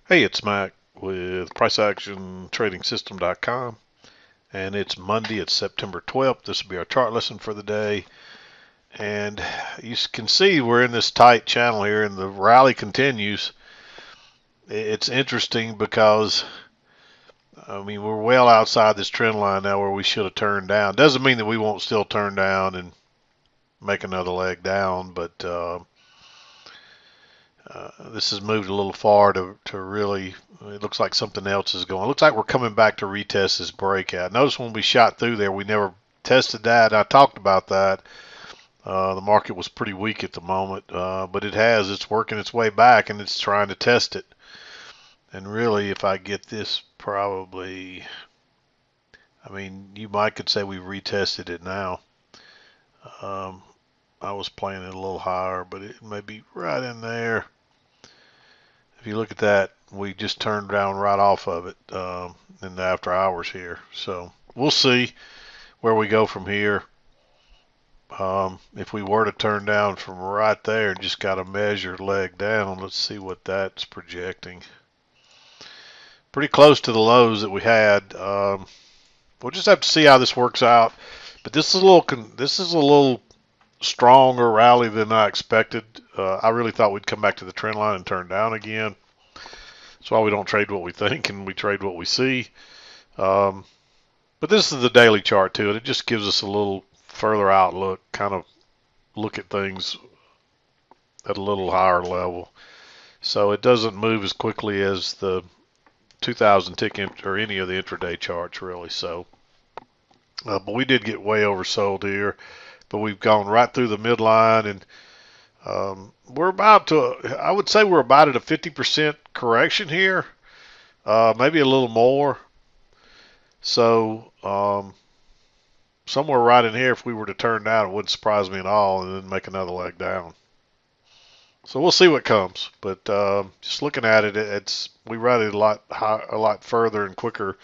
Hey, it's Mac with PriceActionTradingSystem.com, and it's Monday. It's September 12th. This will be our chart lesson for the day. And you can see we're in this tight channel here, and the rally continues. It's interesting because, we're well outside this trend line now where we should have turned down. Doesn't mean that we won't still turn down and make another leg down, but this has moved a little far to really, it looks like something else is going. It looks like we're coming back to retest this breakout. Notice when we shot through there, we never tested that. I talked about that. The market was pretty weak at the moment, but it's working its way back and it's trying to test it. And really, if I get this probably, you might could say we retested it now. Um, I was playing it a little higher, but it may be right in there. If you look at that, we just turned down right off of it in the after hours here. So we'll see where we go from here. If we were to turn down from right there and just got a measured leg down, let's see what that's projecting. Pretty close to the lows that we had. We'll just have to see how this works out. But this is a little stronger rally than I expected. I really thought we'd come back to the trend line and turn down again. That's why we don't trade what we think and we trade what we see. Um, but this is the daily chart too, and it just gives us a little further outlook, kind of look at things at a little higher level. So it doesn't move as quickly as the 2000 tick or any of the intraday charts really. So, but we did get way oversold here, but we've gone right through the midline and we're about to, I would say we're about at a 50% correction here, maybe a little more. So somewhere right in here, if we were to turn down, it wouldn't surprise me at all, and then make another leg down. So we'll see what comes. But just looking at it, we rallied a lot further and quicker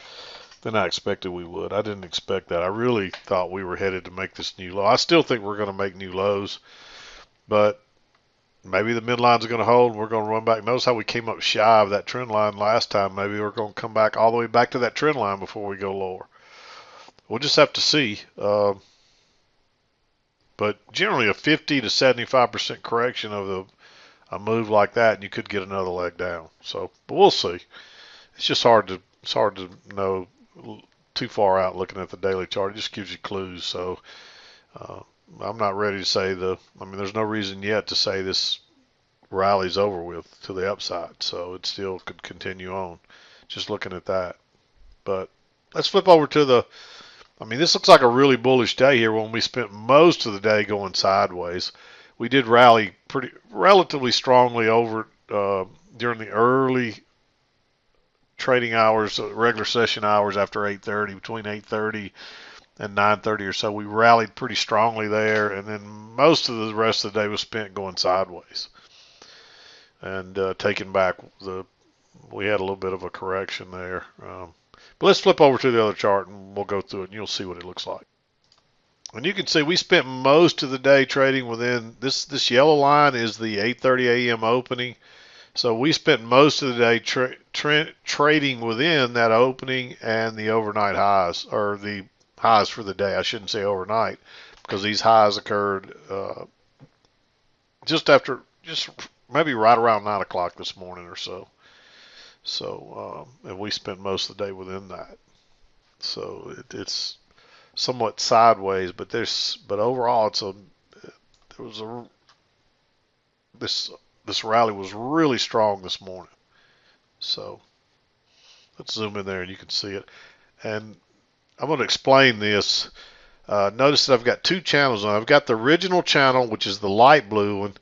than I expected we would. I didn't expect that. I really thought we were headed to make this new low. I still think we're going to make new lows, but maybe the midline's going to hold and we're going to run back. Notice how we came up shy of that trend line last time. Maybe we're going to come back all the way back to that trend line before we go lower. We'll just have to see. But generally, a 50 to 75% correction of a move like that, and you could get another leg down. So, but we'll see. It's hard to know too far out looking at the daily chart. It just gives you clues. So, uh, I'm not ready to say there's no reason yet to say this rally's over with to the upside. So it still could continue on. Just looking at that. But let's flip over to this looks like a really bullish day here when we spent most of the day going sideways. We did rally pretty relatively strongly over during the early trading hours, regular session hours after 8:30, between 8:30 and 9:30 or so. We rallied pretty strongly there, and then most of the rest of the day was spent going sideways and taking back the. We had a little bit of a correction there. But let's flip over to the other chart and we'll go through it and you'll see what it looks like. And you can see we spent most of the day trading within this yellow line is the 8:30 a.m. opening. So we spent most of the day trading within that opening and the overnight highs, or the highs for the day. I shouldn't say overnight because these highs occurred just maybe right around 9 o'clock this morning or so. So, and we spent most of the day within that. So it's somewhat sideways, but overall there was a this this rally was really strong this morning. So let's zoom in there and you can see it. And I'm going to explain this. Notice that I've got two channels on. I've got the original channel, which is the light blue one,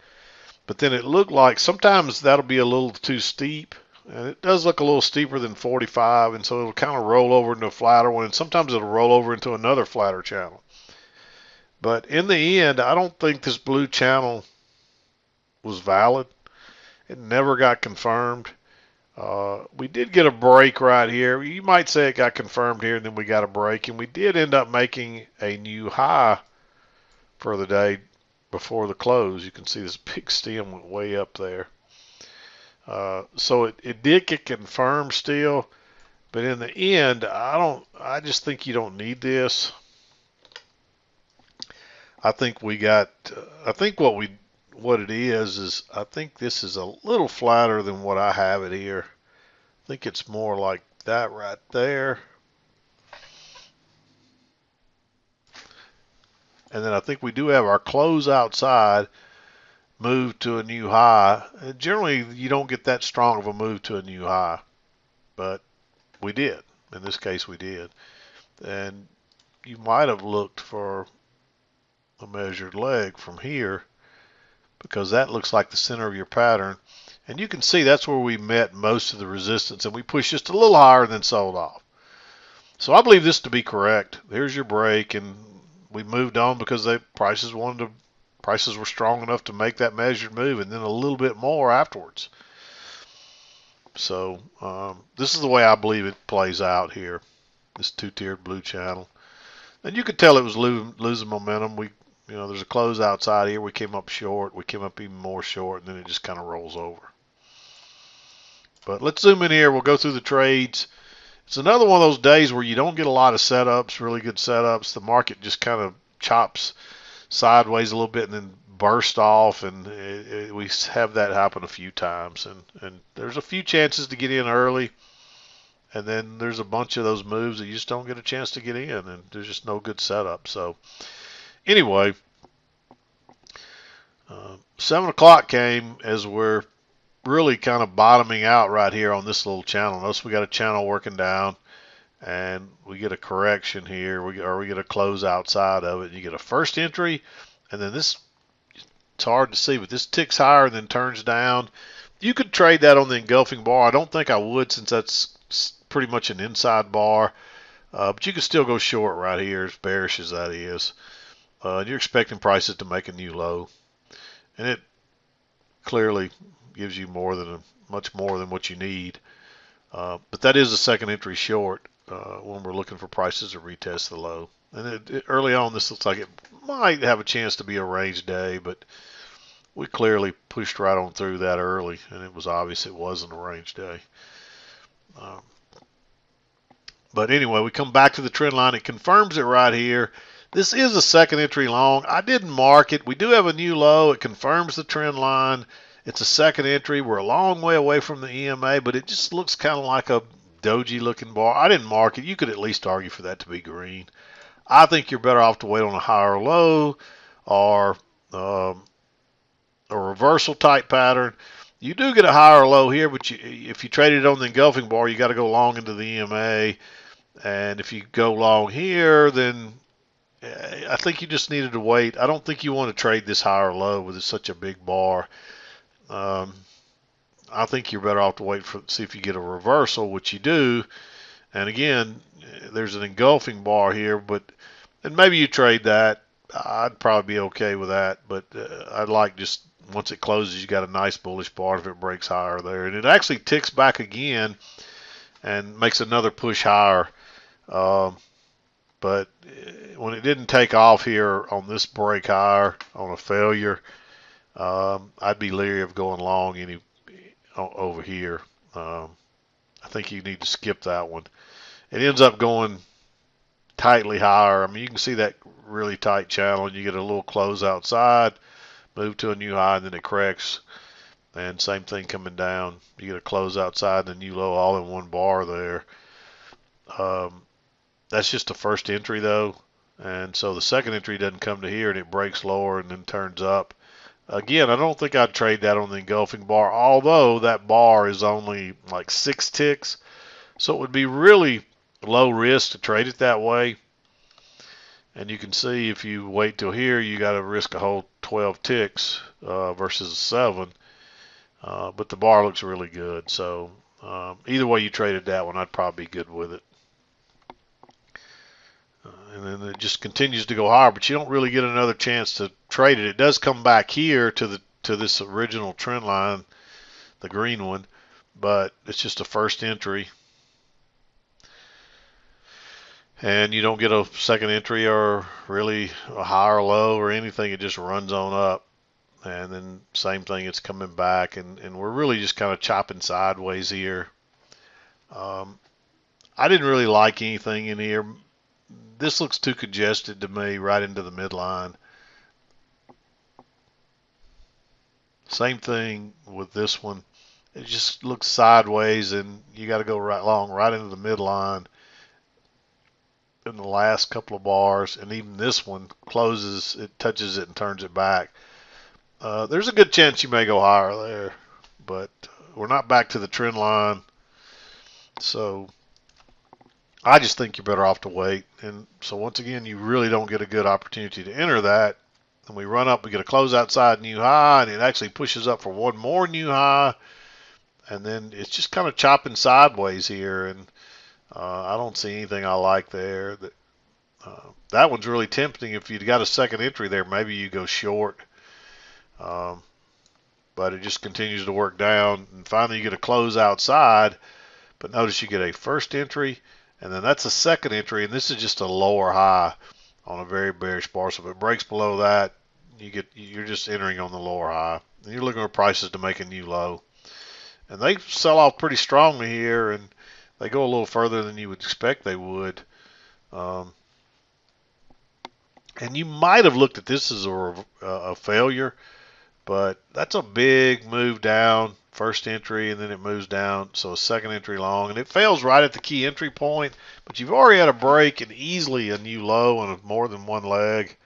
but then it looked like sometimes that'll be a little too steep. And it does look a little steeper than 45, and so it'll kind of roll over into a flatter one, and sometimes it'll roll over into another flatter channel. But in the end, I don't think this blue channel was valid. It never got confirmed. We did get a break right here. You might say it got confirmed here, and then we got a break, and we did end up making a new high for the day before the close. You can see this big stem went way up there. So it did get confirmed still, but in the end, I just think you don't need this. I think we got, I think what it is I think this is a little flatter than what I have it here. I think it's more like that right there. And then I think we do have our close outside move to a new high. Generally, you don't get that strong of a move to a new high, but we did. In this case, we did. And you might have looked for a measured leg from here because that looks like the center of your pattern. And you can see that's where we met most of the resistance, and we pushed just a little higher and then sold off. So I believe this to be correct. There's your break, and we moved on because prices were strong enough to make that measured move, and then a little bit more afterwards. So this is the way I believe it plays out here. This two-tiered blue channel, and you could tell it was losing momentum. There's a close outside here. We came up short. We came up even more short, and then it just kind of rolls over. But let's zoom in here. We'll go through the trades. It's another one of those days where you don't get a lot of setups, really good setups. The market just kind of chops sideways a little bit and then burst off, and we have that happen a few times. And there's a few chances to get in early, and then there's a bunch of those moves that you just don't get a chance to get in, and there's just no good setup. So anyway, 7 o'clock came as we're really kind of bottoming out right here on this little channel. Notice we got a channel working down, and we get a correction here, we get a close outside of it. You get a first entry, and then this, it's hard to see, but this ticks higher and then turns down. You could trade that on the engulfing bar. I don't think I would, since that's pretty much an inside bar, but you could still go short right here, as bearish as that is. You're expecting prices to make a new low, and it clearly gives you much more than what you need. But that is a second entry short when we're looking for prices to retest the low. And early on, this looks like it might have a chance to be a range day, but we clearly pushed right on through that early, and it was obvious it wasn't a range day. But anyway, we come back to the trend line. It confirms it right here. This is a second entry long. I didn't mark it. We do have a new low. It confirms the trend line. It's a second entry. We're a long way away from the EMA, but it just looks kind of like a doji looking bar. I didn't mark it. You could at least argue for that to be green. I think you're better off to wait on a higher low or a reversal type pattern. You do get a higher low here, but if you traded it on the engulfing bar, you got to go long into the EMA. And if you go long here, then I think you just needed to wait. I don't think you want to trade this higher low with such a big bar. I think you're better off to wait for see if you get a reversal, which you do. And again, there's an engulfing bar here, and maybe you trade that. I'd probably be okay with that, but I'd like just once it closes, you got a nice bullish bar if it breaks higher there, and it actually ticks back again and makes another push higher. But when it didn't take off here on this break higher on a failure, I'd be leery of going long over here. I think you need to skip that one. It ends up going tightly higher. I mean, you can see that really tight channel, and you get a little close outside, move to a new high, and then it corrects. And same thing coming down. You get a close outside and a new low all in one bar there. That's just the first entry though, and so the second entry doesn't come to here, and it breaks lower and then turns up. Again, I don't think I'd trade that on the engulfing bar, although that bar is only like 6 ticks, so it would be really low risk to trade it that way. And you can see if you wait till here, you got to risk a whole 12 ticks versus 7. But the bar looks really good, so either way you traded that one, I'd probably be good with it. And then it just continues to go higher, but you don't really get another chance to trade it. It does come back here to this original trend line, the green one, but it's just a first entry. And you don't get a second entry or really a high or low or anything. It just runs on up. and then same thing, it's coming back, and we're really just kind of chopping sideways here. I didn't really like anything in here. This looks too congested to me, right into the midline. Same thing with this one. It just looks sideways, and you got to go right into the midline in the last couple of bars, and even this one closes, it touches it and turns it back. There's a good chance you may go higher there, but we're not back to the trend line, so I just think you're better off to wait. And so once again, you really don't get a good opportunity to enter that. And we run up, we get a close outside new high, and it actually pushes up for one more new high, and then it's just kind of chopping sideways here, and I don't see anything I like there. That one's really tempting. If you've got a second entry there, maybe you go short. But it just continues to work down, and finally you get a close outside, but notice you get a first entry, and then that's a second entry, and this is just a lower high on a very bearish bar. So if it breaks below that, you're just entering on the lower high, and you're looking for prices to make a new low. And they sell off pretty strongly here, and they go a little further than you would expect they would. And you might have looked at this as a failure, but that's a big move down, first entry, and then it moves down, so a second entry long, and it fails right at the key entry point, but you've already had a break and easily a new low on more than one leg.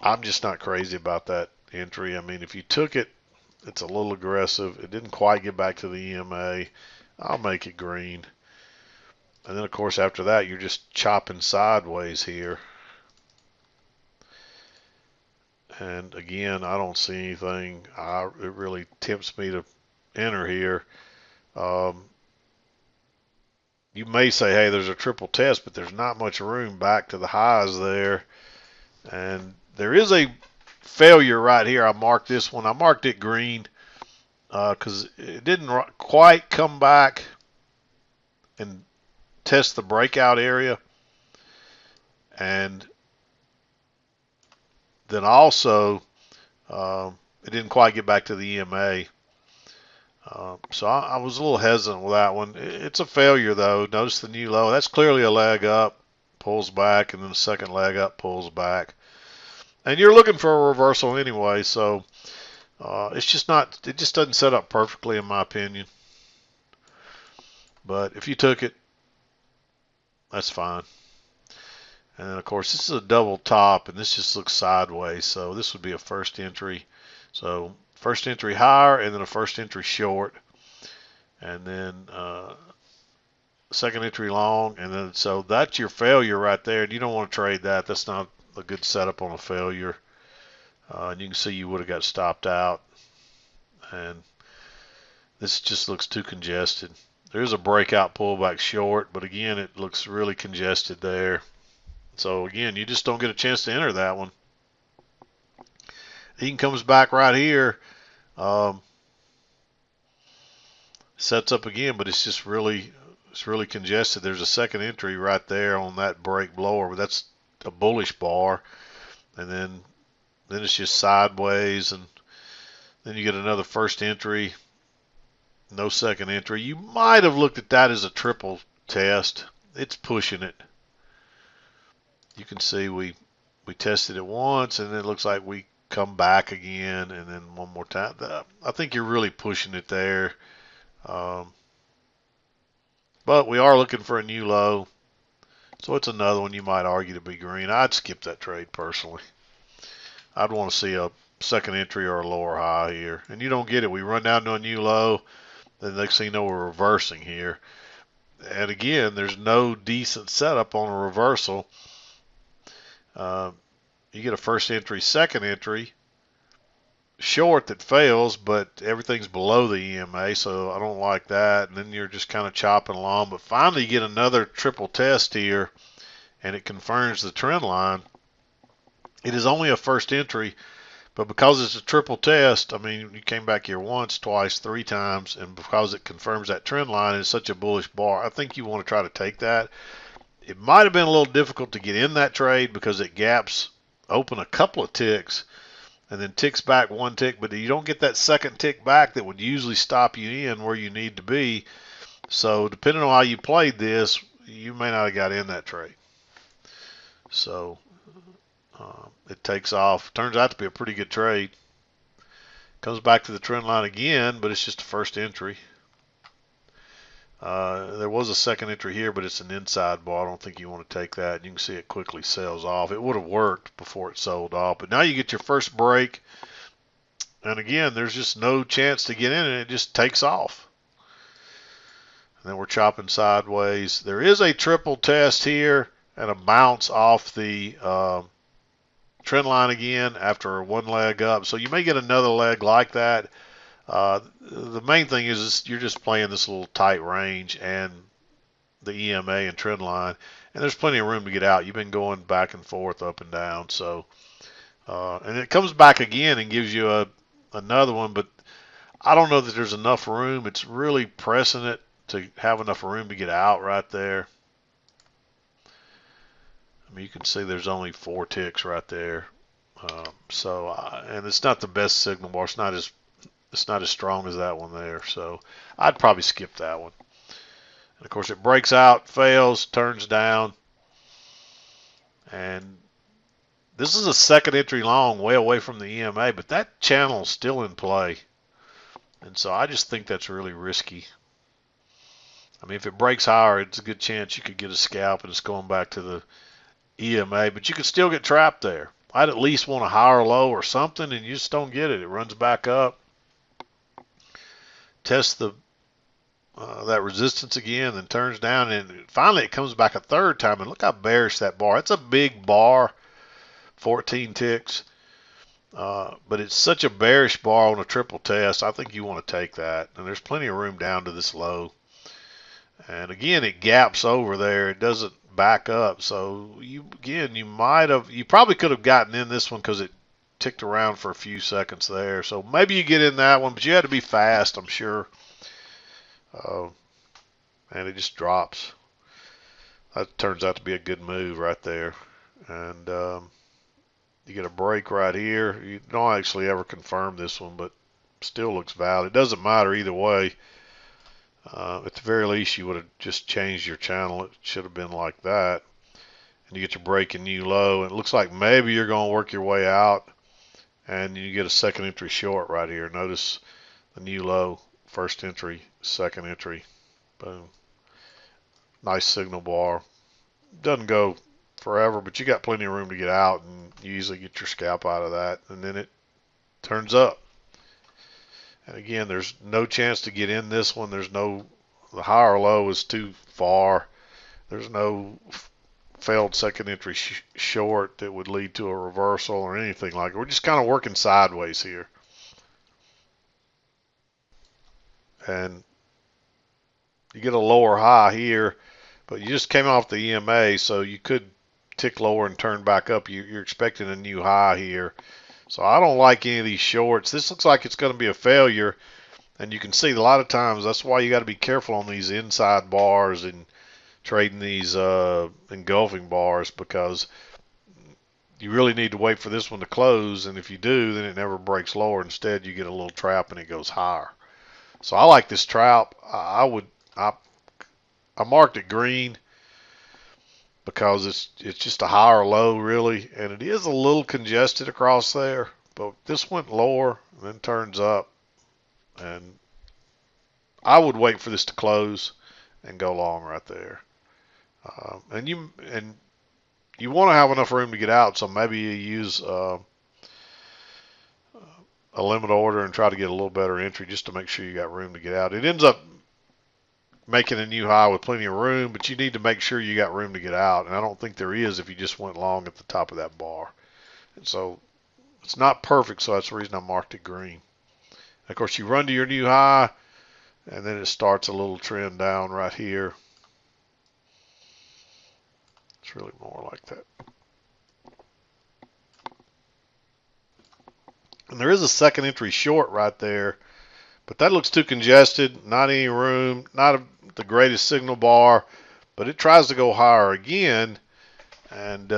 I'm just not crazy about that entry. I mean, if you took it, it's a little aggressive. It didn't quite get back to the EMA. I'll make it green. And then, of course, after that, you're just chopping sideways here. And again, I don't see anything. It really tempts me to enter here. You may say, hey, there's a triple test, but there's not much room back to the highs there. And there is a failure right here. I marked this one. I marked it green because it didn't quite come back and test the breakout area. And then also, it didn't quite get back to the EMA. So I was a little hesitant with that one. It's a failure, though. Notice the new low. That's clearly a leg up, pulls back, and then the second leg up, pulls back. And you're looking for a reversal anyway, so it's just not, it just doesn't set up perfectly in my opinion. But if you took it, that's fine. And then of course this is a double top, and this just looks sideways, so this would be a first entry. So first entry higher, and then a first entry short, and then second entry long, and then so that's your failure right there, and you don't want to trade that. That's not a good setup on a failure. And you can see you would have got stopped out, and this just looks too congested. There's a breakout pullback short, but again, it looks really congested there. So again, you just don't get a chance to enter that one. He comes back right here, sets up again, but it's just really congested. There's a second entry right there on that break blower, but that's a bullish bar, and then it's just sideways, and then you get another first entry, no second entry. You might have looked at that as a triple test. It's pushing it. You can see we tested it once, and then it looks like we come back again, and then one more time. I think you're really pushing it there. But we are looking for a new low. So it's another one you might argue to be green. I'd skip that trade personally. I'd want to see a second entry or a lower high here. And you don't get it. We run down to a new low. Then next thing you know, we're reversing here. And again, there's no decent setup on a reversal. You get a first entry, second entry, short that fails, but everything's below the EMA, so I don't like that. And then you're just kind of chopping along. But finally you get another triple test here, and it confirms the trend line. It is only a first entry, but because it's a triple test, I mean, you came back here once, twice, three times, and because it confirms that trend line, it's such a bullish bar, I think you want to try to take that. It might have been a little difficult to get in that trade because it gaps open a couple of ticks and then ticks back one tick, but you don't get that second tick back that would usually stop you in where you need to be. So depending on how you played this, you may not have got in that trade. So it takes off. Turns out to be a pretty good trade. Comes back to the trend line again, but it's just a first entry. There was a second entry here, but it's an inside bar. I don't think you want to take that. You can see it quickly sells off. It would have worked before it sold off, but now you get your first break, and again, there's just no chance to get in, and it just takes off. And then we're chopping sideways. There is a triple test here and a bounce off the trend line again after one leg up. So you may get another leg like that. The main thing is you're just playing this little tight range and the EMA and trend line, and there's plenty of room to get out. You've been going back and forth, up and down. So, and it comes back again and gives you another one, but I don't know that there's enough room. It's really pressing it to have enough room to get out right there. I mean, you can see there's only 4 ticks right there. And it's not the best signal bar. It's not as strong as that one there. So I'd probably skip that one. And of course, it breaks out, fails, turns down, and this is a second entry long, way away from the EMA, but that channel is still in play. And so I just think that's really risky. I mean, if it breaks higher, it's a good chance you could get a scalp and it's going back to the EMA, but you could still get trapped there. I'd at least want a higher low or something, and you just don't get it. It runs back up, tests that resistance again, then turns down, and finally it comes back a third time. And look how bearish that bar. It's a big bar, 14 ticks, but it's such a bearish bar on a triple test. I think you want to take that, and there's plenty of room down to this low. And again, it gaps over there. It doesn't back up. So you probably could have gotten in this one because it ticked around for a few seconds there. So maybe you get in that one, but you had to be fast, I'm sure. And it just drops. That turns out to be a good move right there. And you get a break right here. You don't actually ever confirm this one, but still looks valid. It doesn't matter either way. At the very least, you would have just changed your channel. It should have been like that. And you get your break and new low. And it looks like maybe you're going to work your way out. And you get a second entry short right here. Notice the new low, first entry, second entry. Boom. Nice signal bar. Doesn't go forever, but you got plenty of room to get out. And you easily get your scalp out of that. And then it turns up. And again, there's no chance to get in this one. The high or low is too far. There's no failed second entry short that would lead to a reversal or anything like it. We're just kind of working sideways here. And you get a lower high here, but you just came off the EMA, so you could tick lower and turn back up. You're expecting a new high here. So I don't like any of these shorts. This looks like it's going to be a failure. And you can see a lot of times that's why you got to be careful on these inside bars and trading these engulfing bars, because you really need to wait for this one to close. And if you do, then it never breaks lower. Instead, you get a little trap and it goes higher. So I like this trap. I marked it green because it's just a higher low really, and it is a little congested across there, but this went lower and then turns up, and I would wait for this to close and go long right there. And you want to have enough room to get out, so maybe you use a limit order and try to get a little better entry just to make sure you got room to get out. It ends up making a new high with plenty of room, but you need to make sure you got room to get out, and I don't think there is if you just went long at the top of that bar. And so it's not perfect, so that's the reason I marked it green. And of course, you run to your new high, and then it starts a little trend down right here. It's really more like that. And there is a second entry short right there, but that looks too congested, not any room, not the greatest signal bar, but it tries to go higher again, and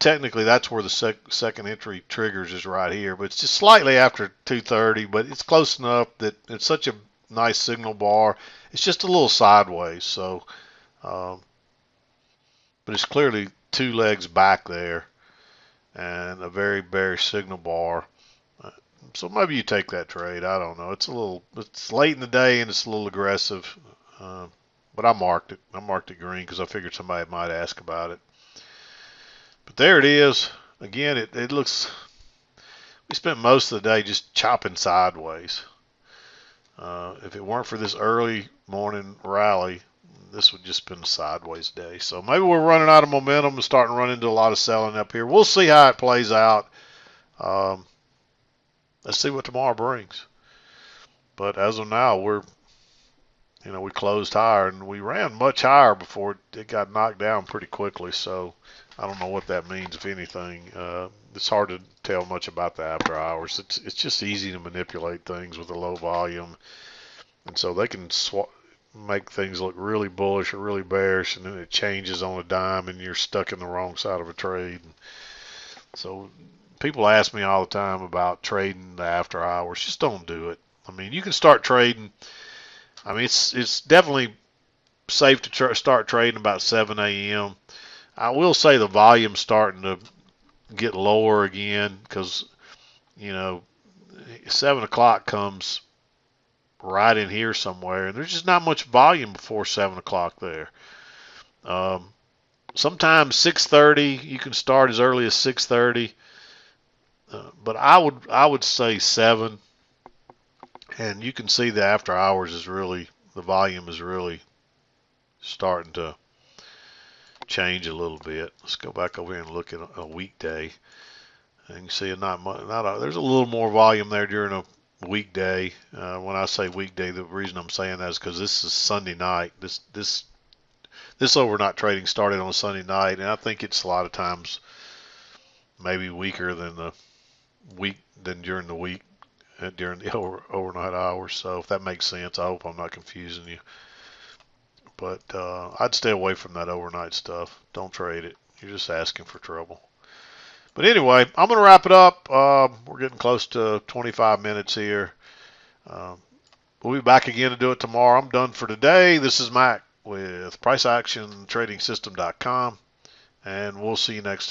Technically, that's where the second entry triggers is right here, but it's just slightly after 230. But it's close enough that it's such a nice signal bar. It's just a little sideways, so um, but it's clearly two legs back there and a very bearish signal bar. Uh, So maybe you take that trade. I don't know. It's late in the day and it's a little aggressive. Uh, but I marked it. I marked it green because I figured somebody might ask about it. But there it is. Again, it looks, we spent most of the day just chopping sideways. If it weren't for this early morning rally, this would just been a sideways day. So maybe we're running out of momentum and starting to run into a lot of selling up here. We'll see how it plays out. Um, let's see what tomorrow brings. But as of now, we closed higher and we ran much higher before it got knocked down pretty quickly. So I don't know what that means, if anything. It's hard to tell much about the after hours. It's just easy to manipulate things with a low volume, and so they can make things look really bullish or really bearish, and then it changes on a dime, and you're stuck in the wrong side of a trade. So people ask me all the time about trading the after hours. Just don't do it. I mean, you can start trading. I mean, it's definitely safe to start trading about 7 a.m. I will say the volume's starting to get lower again because, 7 o'clock comes right in here somewhere, and there's just not much volume before 7 o'clock there. Sometimes 6:30, you can start as early as 6:30, but I would say 7, and you can see the after hours the volume is really starting to change a little bit. Let's go back over here and look at a weekday. And you can see there's a little more volume there during a weekday. When I say weekday, the reason I'm saying that is because this is Sunday night. This overnight trading started on Sunday night, and I think it's a lot of times maybe weaker than during the week during the overnight hours. So if that makes sense, I hope I'm not confusing you. But I'd stay away from that overnight stuff. Don't trade it. You're just asking for trouble. But anyway, I'm going to wrap it up. We're getting close to 25 minutes here. We'll be back again to do it tomorrow. I'm done for today. This is Mac with PriceActionTradingSystem.com, and we'll see you next time.